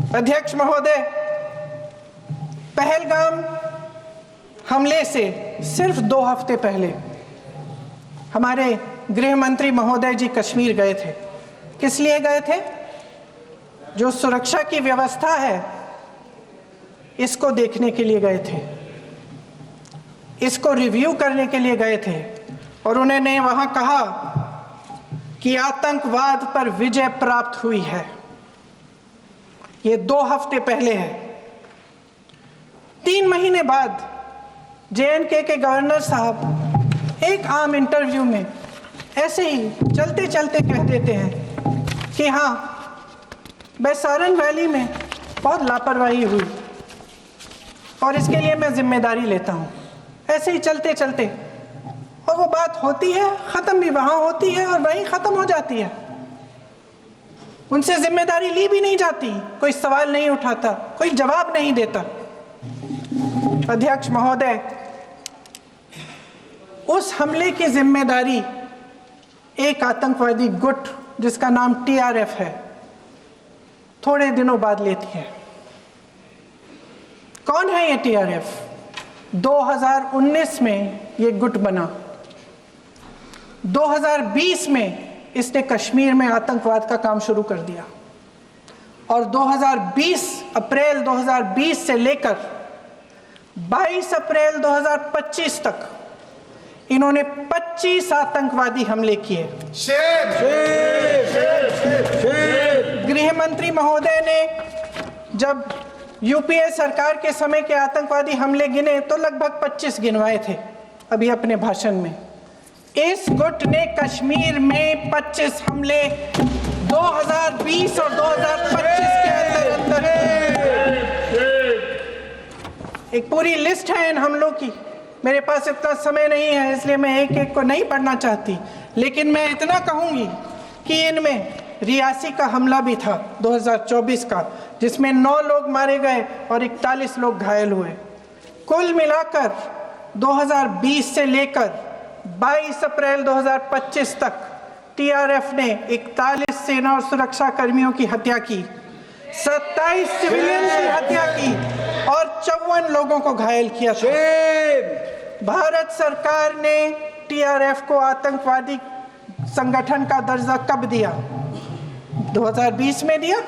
अध्यक्ष महोदय, पहलगाम हमले से सिर्फ 2 हफ्ते पहले हमारे गृह मंत्री महोदय जी कश्मीर गए थे। किस लिए गए थे? जो सुरक्षा की व्यवस्था है इसको देखने के लिए गए थे, इसको रिव्यू करने के लिए गए थे और उन्होंने वहां कहा कि आतंकवाद पर विजय प्राप्त हुई है। ये 2 हफ्ते पहले है। 3 महीने बाद JNK के गवर्नर साहब एक आम इंटरव्यू में ऐसे ही चलते चलते कह देते हैं कि हाँ, बैसारन वैली में बहुत लापरवाही हुई और इसके लिए मैं जिम्मेदारी लेता हूँ। ऐसे ही चलते चलते, और वो बात होती है, ख़त्म भी वहाँ होती है और वहीं ख़त्म हो जाती है। उनसे जिम्मेदारी ली भी नहीं जाती, कोई सवाल नहीं उठाता, कोई जवाब नहीं देता। अध्यक्ष महोदय, उस हमले की जिम्मेदारी एक आतंकवादी गुट जिसका नाम TRF है थोड़े दिनों बाद लेती है। कौन है ये TRF? 2019 में ये गुट बना। 2020 में इसने कश्मीर में आतंकवाद का काम शुरू कर दिया और 2020 अप्रैल 2020 से लेकर 22 अप्रैल 2025 तक इन्होंने 25 आतंकवादी हमले किए। गृह मंत्री महोदय ने जब UPA सरकार के समय के आतंकवादी हमले गिने तो लगभग 25 गिनवाए थे अभी अपने भाषण में। इस गुट ने कश्मीर में 25 हमले 2020 और 2025 के अंदर एक पूरी लिस्ट है इन हमलों की। मेरे पास इतना समय नहीं है इसलिए मैं एक एक को नहीं पढ़ना चाहती, लेकिन मैं इतना कहूंगी कि इनमें रियासी का हमला भी था 2024 का, जिसमें 9 लोग मारे गए और 41 लोग घायल हुए। कुल मिलाकर 2020 से लेकर 22 अप्रैल 2025 तक TRF ने 41 सेना और सुरक्षा कर्मियों की हत्या की, 27 सिविलियन की हत्या की और 54 लोगों को घायल किया था। भारत सरकार ने TRF को आतंकवादी संगठन का दर्जा कब दिया? 2020 में दिया,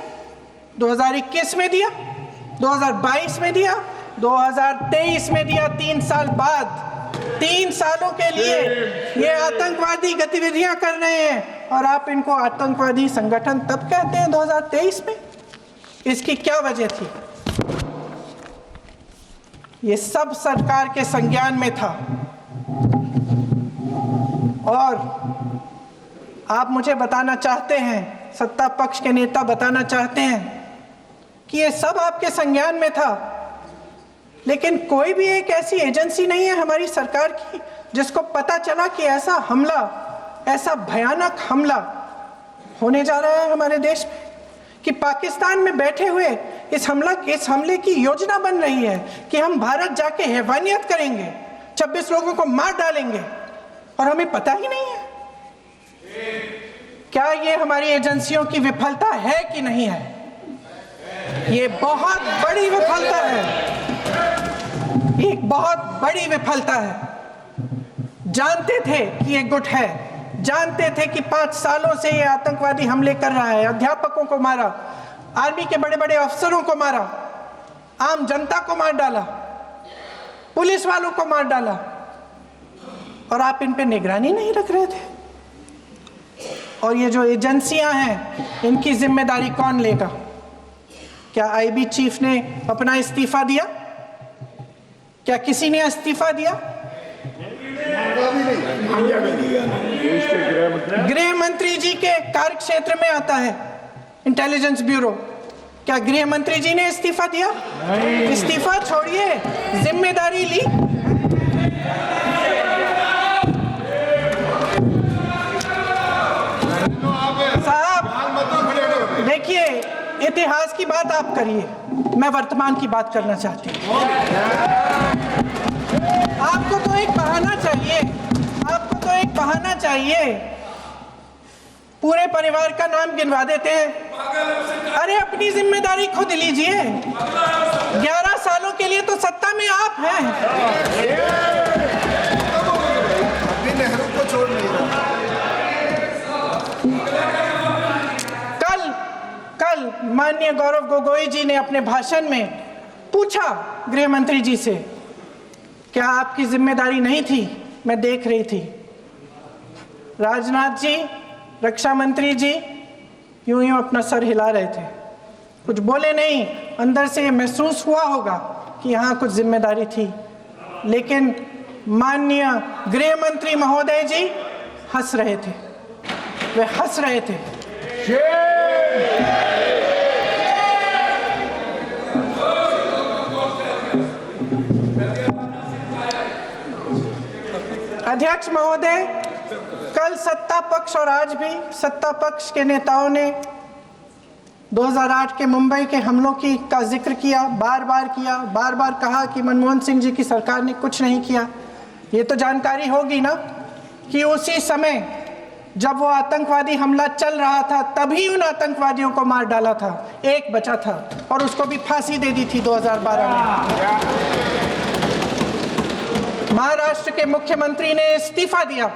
2021 में दिया, 2022 में दिया, 2023 में दिया। 3 साल बाद, 3 सालों के लिए ये आतंकवादी गतिविधियां कर रहे हैं और आप इनको आतंकवादी संगठन तब कहते हैं 2023 में? इसकी क्या वजह थी? ये सब सरकार के संज्ञान में था और आप मुझे बताना चाहते हैं, सत्ता पक्ष के नेता बताना चाहते हैं कि ये सब आपके संज्ञान में था, लेकिन कोई भी एक ऐसी एजेंसी नहीं है हमारी सरकार की जिसको पता चला कि ऐसा हमला, ऐसा भयानक हमला होने जा रहा है हमारे देश में, कि पाकिस्तान में बैठे हुए इस हमले की योजना बन रही है कि हम भारत जाके हैवानियत करेंगे, 26 लोगों को मार डालेंगे और हमें पता ही नहीं है। क्या ये हमारी एजेंसियों की विफलता है कि नहीं है? ये बहुत बड़ी विफलता है, एक बहुत बड़ी विफलता है। जानते थे कि ये गुट है, जानते थे कि 5 सालों से ये आतंकवादी हमले कर रहा है, अध्यापकों को मारा, आर्मी के बड़े बड़े अफसरों को मारा, आम जनता को मार डाला, पुलिस वालों को मार डाला, और आप इन पे निगरानी नहीं रख रहे थे। और ये जो एजेंसियां हैं इनकी जिम्मेदारी कौन लेगा? क्या IB चीफ ने अपना इस्तीफा दिया? क्या किसी ने इस्तीफा दिया? गृह मंत्री जी के कार्य क्षेत्र में आता है इंटेलिजेंस ब्यूरो। क्या गृह मंत्री जी ने इस्तीफा दिया? इस्तीफा छोड़िए, जिम्मेदारी ली। साहब देखिए, इतिहास की बात आप करिए, मैं वर्तमान की बात करना चाहती हूँ। आपको तो एक बहाना चाहिए, आपको तो एक बहाना चाहिए पूरे परिवार का नाम गिनवा देते हैं। अरे अपनी जिम्मेदारी खुद लीजिए। 11 सालों के लिए तो सत्ता में आप हैं। नेहरू को छोड़ नहीं रहा। कल माननीय गौरव गोगोई जी ने अपने भाषण में पूछा गृह मंत्री जी से, क्या आपकी जिम्मेदारी नहीं थी? मैं देख रही थी। राजनाथ जी, रक्षा मंत्री जी यूं यूं अपना सर हिला रहे थे, कुछ बोले नहीं। अंदर से ये महसूस हुआ होगा कि यहाँ कुछ जिम्मेदारी थी, लेकिन माननीय गृह मंत्री महोदय जी हंस रहे थे। वे हंस रहे थे। अध्यक्ष महोदय, कल सत्ता पक्ष और आज भी सत्ता पक्ष के नेताओं ने 2008 के मुंबई के हमलों का जिक्र किया, बार बार कहा कि मनमोहन सिंह जी की सरकार ने कुछ नहीं किया। ये तो जानकारी होगी ना कि उसी समय जब वो आतंकवादी हमला चल रहा था, तभी उन आतंकवादियों को मार डाला था। एक बचा था और उसको भी फांसी दे दी थी 2012 में। महाराष्ट्र के मुख्यमंत्री ने इस्तीफा दिया।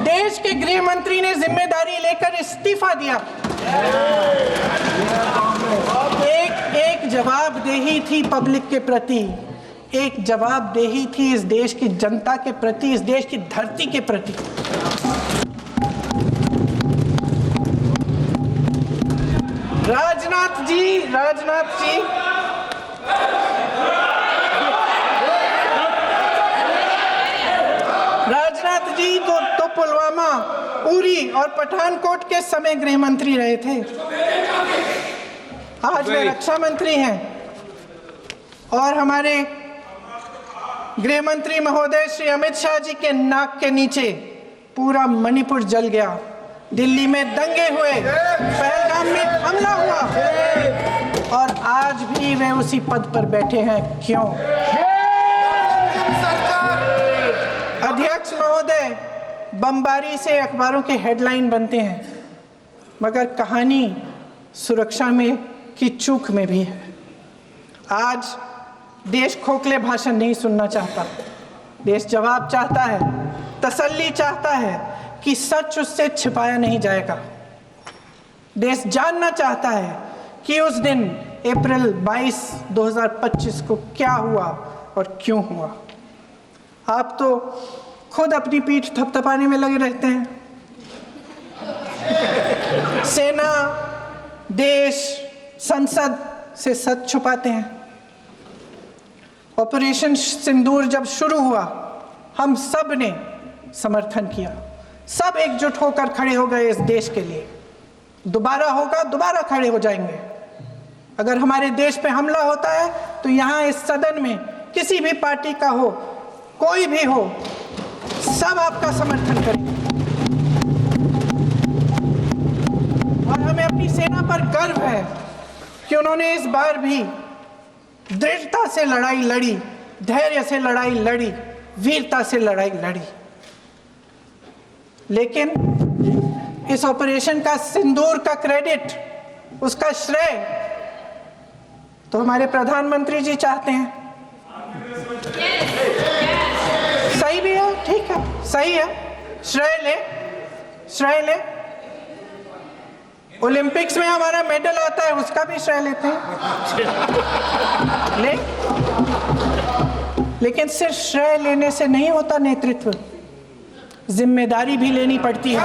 देश के गृह मंत्री ने जिम्मेदारी लेकर इस्तीफा दिया। एक जवाबदेही थी पब्लिक के प्रति, एक जवाबदेही थी इस देश की जनता के प्रति, इस देश की धरती के प्रति। राजनाथ जी तो पुलवामा, उरी और पठानकोट के समय गृह मंत्री रहे थे। आज वे रक्षा मंत्री हैं और हमारे गृह मंत्री महोदय श्री अमित शाह जी के नाक के नीचे पूरा मणिपुर जल गया, दिल्ली में दंगे हुए, पहलगाम में हमला हुआ और आज भी वे उसी पद पर बैठे हैं। क्यों? अध्यक्ष महोदय, बमबारी से अखबारों के हेडलाइन बनते हैं, मगर कहानी सुरक्षा में की चूक में भी है। आज देश खोखले भाषण नहीं सुनना चाहता, देश जवाब चाहता है, तसल्ली चाहता है कि सच उससे छिपाया नहीं जाएगा। देश जानना चाहता है कि उस दिन अप्रैल 22, 2025 को क्या हुआ और क्यों हुआ। आप तो खुद अपनी पीठ थपथपाने में लगे रहते हैं। सेना, देश, संसद से सच छुपाते हैं। ऑपरेशन सिंदूर जब शुरू हुआ, हम सब ने समर्थन किया, सब एकजुट होकर खड़े हो गए इस देश के लिए। दोबारा होगा, दोबारा खड़े हो जाएंगे। अगर हमारे देश पे हमला होता है तो यहाँ इस सदन में किसी भी पार्टी का हो, कोई भी हो, सब आपका समर्थन करेंगे। और हमें अपनी सेना पर गर्व है कि उन्होंने इस बार भी दृढ़ता से लड़ाई लड़ी, धैर्य से लड़ाई लड़ी, वीरता से लड़ाई लड़ी। लेकिन इस ऑपरेशन का सिंदूर का क्रेडिट, उसका श्रेय तो हमारे प्रधानमंत्री जी चाहते हैं। सही भी है, ठीक है, सही है, श्रेय ले। ओलंपिक्स में हमारा मेडल आता है, उसका भी श्रेय लेते हैं। लेकिन सिर्फ श्रेय लेने से नहीं होता नेतृत्व, जिम्मेदारी भी लेनी पड़ती है।